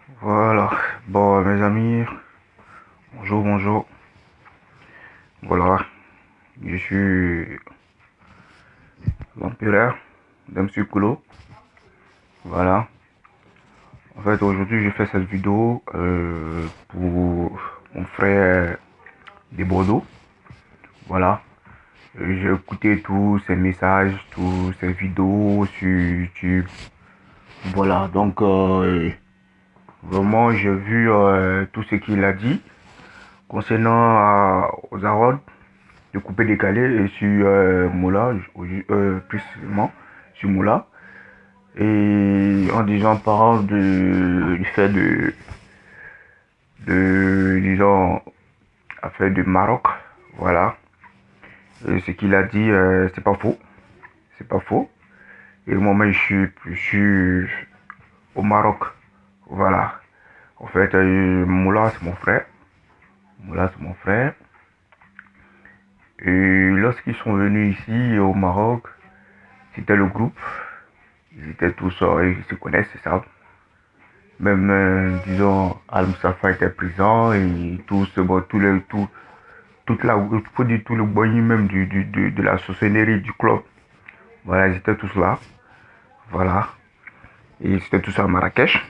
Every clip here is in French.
Voilà, bon mes amis, bonjour, bonjour. Voilà, je suis l'empereur d'M. Kolo. Voilà, en fait aujourd'hui je fais cette vidéo pour mon frère de Bordeaux. Voilà, j'ai écouté tous ses messages, tous ses vidéos sur YouTube. Voilà, donc vraiment j'ai vu tout ce qu'il a dit concernant aux Arolds de couper décalé et sur Moula, précisément sur Moula. Et en disant par du fait disons, affaire de Maroc, voilà. Et ce qu'il a dit, c'est pas faux, c'est pas faux. Et au moment où je suis au Maroc, voilà. En fait, Moula, c'est mon frère. Moula, c'est mon frère. Et lorsqu'ils sont venus ici au Maroc, c'était le groupe. Ils étaient tous, ils se connaissent, c'est ça. Même, disons, Al-Mustafa était présent et tous, bon, toute la, faut dire tout le boigny même de la sorcellerie du club. Voilà, ils étaient tous là. Voilà. Et ils étaient tous à Marrakech.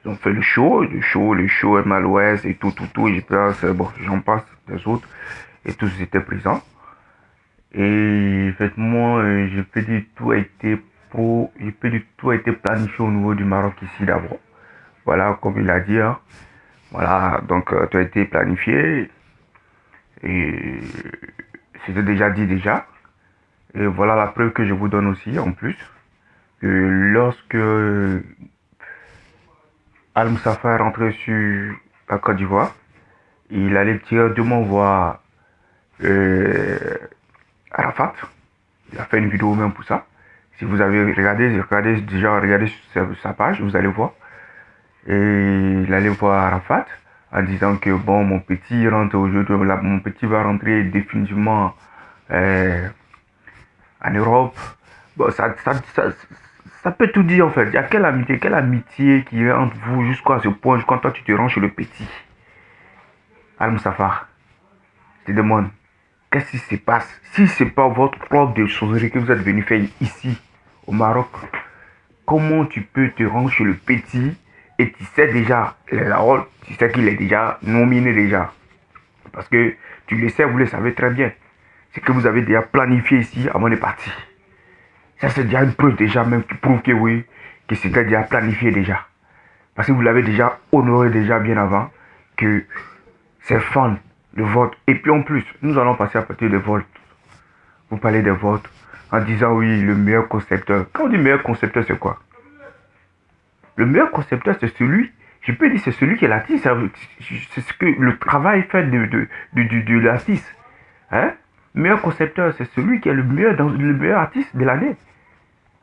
Ils ont fait le show, MLOS et tout. Et je pense, bon, j'en passe des autres. Et tous étaient présents. Et effectivement, je peux dire tout a été je peux dire tout a été planifié au niveau du Maroc ici d'abord. Voilà, comme il a dit, hein. Voilà, donc tout a été planifié et c'était déjà dit déjà. Et voilà la preuve que je vous donne aussi en plus que lorsque Al-Mustafa est rentré sur la Côte d'Ivoire, il allait directement voir euh, Arafat. Il a fait une vidéo même pour ça. Si vous avez regardé sur sa page, vous allez voir. Et il allait voir Arafat en disant que bon, mon petit rentre aujourd'hui, mon petit va rentrer définitivement euh, en Europe. Bon, ça peut tout dire en fait. Il y a quelle amitié qui est entre vous jusqu'à ce point, quand toi tu te rends chez le petit. Al-Mustafa, je te demande, qu'est-ce qui se passe? Si c'est pas votre club de sauverie que vous êtes venu faire ici, au Maroc, comment tu peux te rendre chez le petit et tu sais déjà les rôles, tu sais qu'il est déjà nominé déjà. Parce que tu le sais, vous le savez très bien. C'est que vous avez déjà planifié ici avant de partir. Ça, c'est déjà une preuve déjà même qui prouve que oui, que c'était déjà planifié déjà. Parce que vous l'avez déjà honoré déjà bien avant que c'est fans, le vote. Et puis en plus, nous allons passer à partir des votes. Vous parlez des votes en disant oui, le meilleur concepteur. Quand on dit meilleur concepteur, c'est quoi? Le meilleur concepteur, c'est celui, je peux dire, c'est celui qui est l'artiste. C'est ce que le travail fait de l'artiste. Hein? Le meilleur concepteur, c'est celui qui est le meilleur artiste de l'année.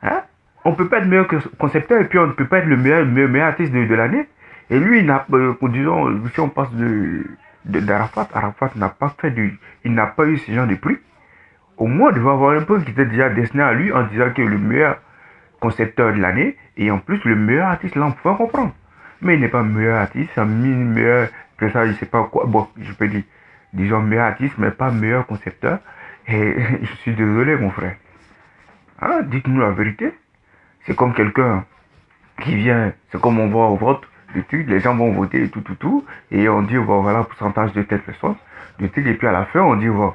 Hein? On ne peut pas être meilleur concepteur et puis on ne peut pas être le meilleur artiste de l'année. Et lui, disons, si on passe d'Arafat, Arafat n'a pas il n'a pas eu ce genre de prix. Au moins, il devait avoir un prix qui était déjà destiné à lui en disant que le meilleur concepteur de l'année et en plus le meilleur artiste, là on peut comprendre. Mais il n'est pas meilleur artiste, c'est un meilleur, que ça je sais pas quoi, bon je peux dire, disons meilleur artiste mais pas meilleur concepteur. Et je suis désolé mon frère. Hein, dites-nous la vérité. C'est comme quelqu'un qui vient, c'est comme on voit au vote, les gens vont voter et tout, et on dit bon, voilà pourcentage de telle personne, et puis à la fin on dit bon,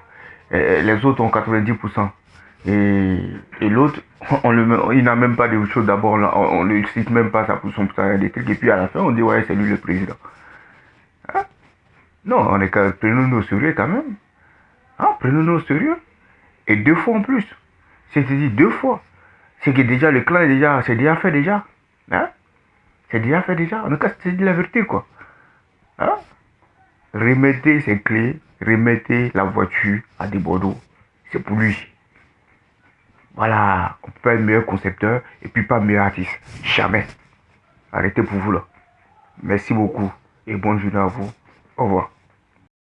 les autres ont 90%. Et l'autre, il n'a même pas de choses d'abord, on ne cite même pas sa position pour des trucs, et puis à la fin on dit ouais c'est lui le président. Hein? Non, prenons-nous au sérieux quand même. Hein? Prenons-nous au sérieux. Et deux fois en plus. C'est-à-dire deux fois. C'est que déjà le clan c'est déjà fait déjà. Hein? C'est déjà fait déjà. En tout cas, c'est de la vérité quoi. Hein? Remettez ses clés, remettez la voiture à des Bordeaux. C'est pour lui. Voilà, on peut pas être meilleur concepteur et puis pas meilleur artiste. Jamais. Arrêtez pour vous là. Merci beaucoup et bonne journée à vous. Au revoir.